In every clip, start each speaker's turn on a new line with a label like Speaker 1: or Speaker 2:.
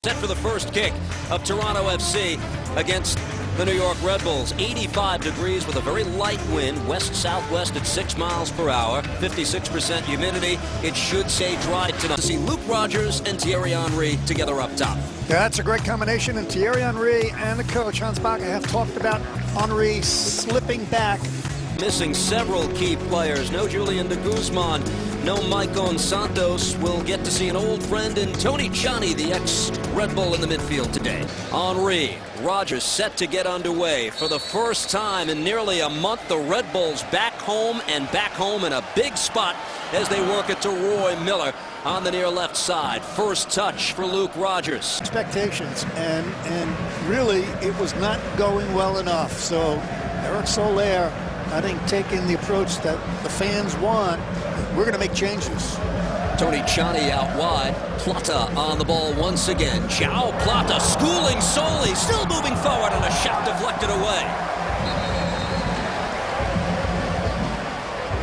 Speaker 1: Set for the first kick of Toronto FC against the New York Red Bulls. 85 degrees with a very light wind, west-southwest at 6 miles per hour, 56% humidity. It should stay dry tonight. To see Luke Rodgers and Thierry Henry together up top.
Speaker 2: Yeah, that's a great combination, and Thierry Henry and the coach Hans Baca have talked about Henry slipping back.
Speaker 1: Missing several key players. No Julian de Guzman, no Maicon Santos. We'll get to see an old friend in Tony Ciani, the ex-Red Bull, in the midfield today. Henry, Rodgers set to get underway. For the first time in nearly a month, the Red Bulls back home in a big spot as they work it to Roy Miller on the near left side. First touch for Luke Rodgers.
Speaker 2: Expectations, and really it was not going well enough. So Eric Soler, I think, taking the approach that the fans want. We're going to make changes.
Speaker 1: Tony Ciani out wide. Plata on the ball once again. Joao Plata schooling Soli, still moving forward, and a shot deflected away.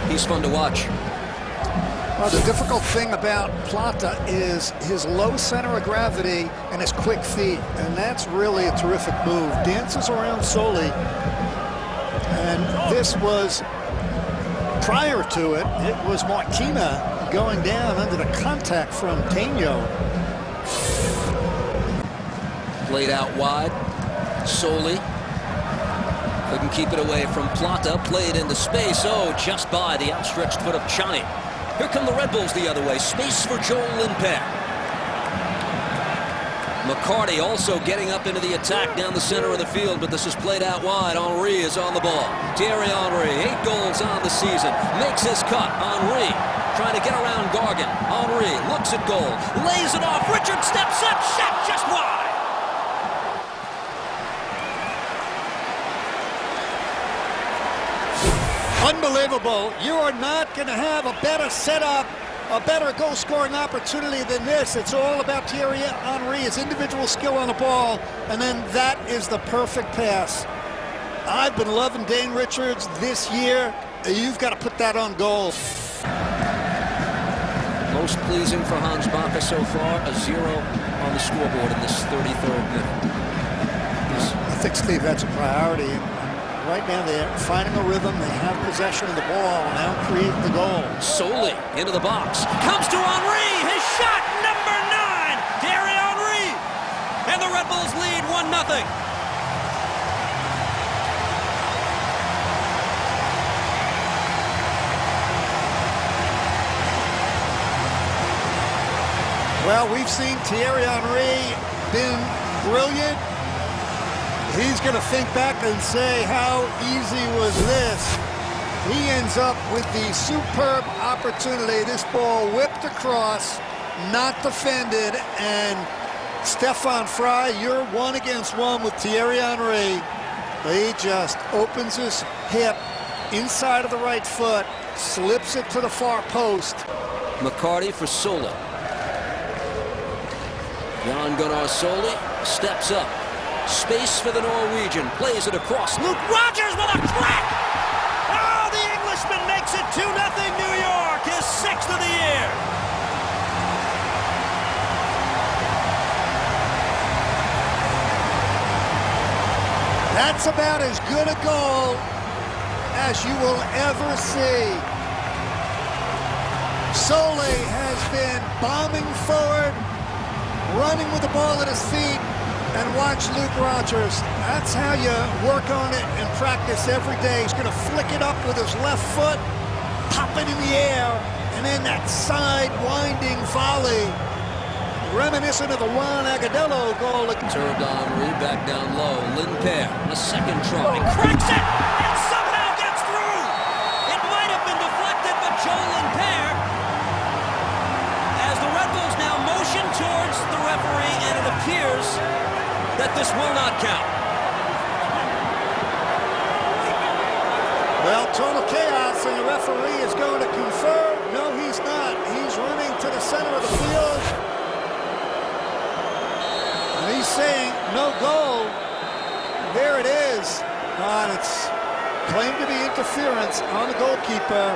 Speaker 1: He's fun to watch.
Speaker 2: Well, the difficult thing about Plata is his low center of gravity and his quick feet, and that's really a terrific move. Dances around Soli. And this was, prior to it, it was Martina going down under the contact from Taino.
Speaker 1: Played out wide. Soli couldn't keep it away from Plata. Played into space. Oh, just by the outstretched foot of Ciani. Here come the Red Bulls the other way. Space for Joel Lindpere. McCarty also getting up into the attack down the center of the field, but this is played out wide. Henry is on the ball. Thierry Henry, 8 goals on the season. Makes his cut. Henry trying to get around Gargan. Henry looks at goal. Lays it off. Richard steps up. Shot just wide.
Speaker 2: Unbelievable. You are not going to have a better setup, a better goal-scoring opportunity than this. It's all about Thierry Henry, his individual skill on the ball, and then that is the perfect pass. I've been loving Dane Richards this year. You've got to put that on goal.
Speaker 1: Most pleasing for Hans Baca so far, a 0 on the scoreboard in this 33rd minute.
Speaker 2: I think, Steve, that's a priority. Right now they're finding a rhythm. They have possession of the ball, now create the goal.
Speaker 1: Soli into the box. Comes to Henry. His shot, number 9. Thierry Henry. And the Red Bulls lead 1-0.
Speaker 2: Well, we've seen Thierry Henry been brilliant. He's going to think back and say, how easy was this? He ends up with the superb opportunity. This ball whipped across, not defended, and Stefan Fry, you're 1 against 1 with Thierry Henry. He just opens his hip inside of the right foot, slips it to the far post.
Speaker 1: McCarty for Soli. Jan Gunnar Soli steps up. Space for the Norwegian. Plays it across. Luke Rodgers with a crack! Oh, the Englishman makes it 2-0 New York, his 6th of the year.
Speaker 2: That's about as good a goal as you will ever see. Soli has been bombing forward, running with the ball at his feet, and watch Luke Rodgers. That's how you work on it in practice every day. He's going to flick it up with his left foot, pop it in the air, and then that side winding volley, reminiscent of the Juan Agudelo goal.
Speaker 1: Served Henry back down low. Lindpere on a second try. Cracks it and somehow gets through. It might have been deflected, but Joel Lindpere, as the Red Bulls now motion towards the referee, and it appears that this will not count.
Speaker 2: Well, total chaos, and the referee is going to confer. No, he's not. He's running to the center of the field. And he's saying no goal. There it is. And it's claimed to be interference on the goalkeeper.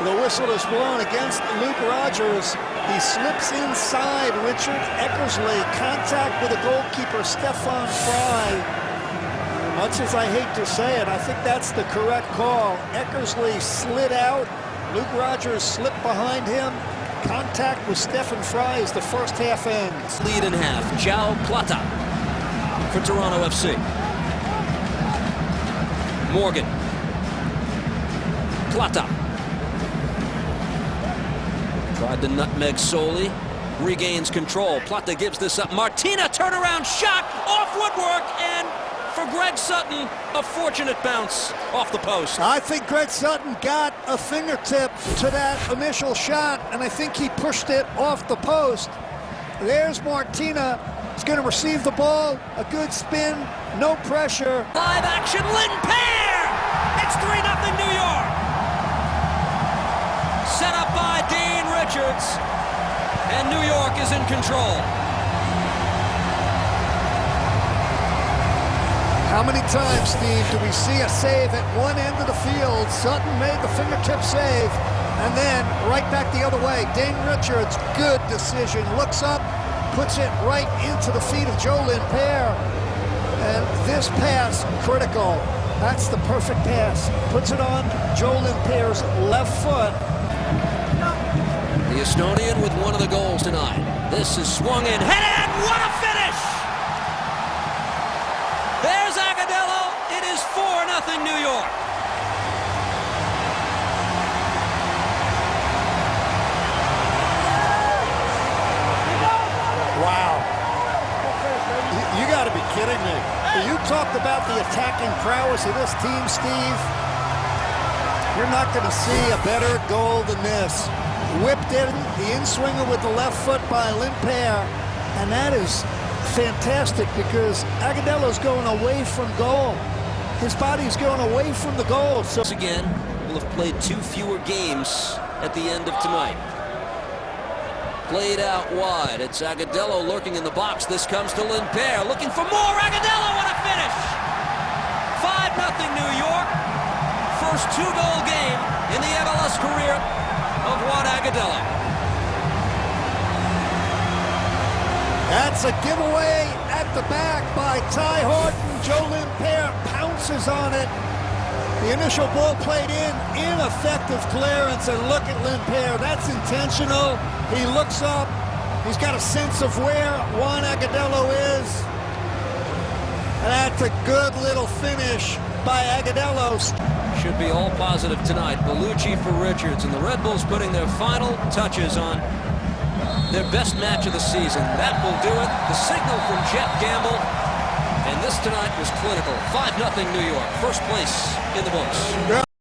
Speaker 2: The whistle is blown against Luke Rodgers. He slips inside Richard Eckersley. Contact with the goalkeeper, Stefan Fry. Much as I hate to say it, I think that's the correct call. Eckersley slid out. Luke Rodgers slipped behind him. Contact with Stefan Fry as the first half ends.
Speaker 1: Lead in half. João Plata for Toronto FC. Morgan. Plata. Tried to nutmeg Soli. Regains control. Plata gives this up. Martina, turnaround shot off woodwork, and for Greg Sutton, a fortunate bounce off the post.
Speaker 2: I think Greg Sutton got a fingertip to that initial shot, and I think he pushed it off the post. There's Martina. He's going to receive the ball. A good spin, no pressure.
Speaker 1: Live action, Lindpere! It's 3-0 New York. Set up by Dean Richards, and New York is in control.
Speaker 2: How many times, Steve, do we see a save at one end of the field? Sutton made the fingertip save, and then right back the other way. Dean Richards, good decision. Looks up, puts it right into the feet of Joel Lindpere. And this pass, critical. That's the perfect pass. Puts it on Joel Limpere's left foot.
Speaker 1: The Estonian with one of the goals tonight. This is swung in, headed, what a finish! There's Agudelo. It is 4-0 New York.
Speaker 2: Wow. You got to be kidding me. You talked about the attacking prowess of this team, Steve. You're not going to see a better goal than this. Whipped in, the in-swinger with the left foot by Lindpere, and that is fantastic because Agudelo's going away from goal. His body's going away from the goal. So
Speaker 1: again, will have played 2 fewer games at the end of tonight. Played out wide. It's Agudelo lurking in the box. This comes to Lindpere, looking for more. Agudelo, what a finish! 5-0 New York. First 2-goal game in the MLS career of Juan Agudelo.
Speaker 2: That's a giveaway at the back by Ty Horton. Joel Lindpere pounces on it. The initial ball played in, ineffective clearance, and look at Lindpere. That's intentional. He looks up. He's got a sense of where Juan Agudelo is. And that's a good little finish by Agudelo.
Speaker 1: Should be all positive tonight. Bellucci for Richards, and the Red Bulls putting their final touches on their best match of the season. That will do it. The signal from Jeff Gamble. And this tonight was clinical. 5-0 New York. First place in the books.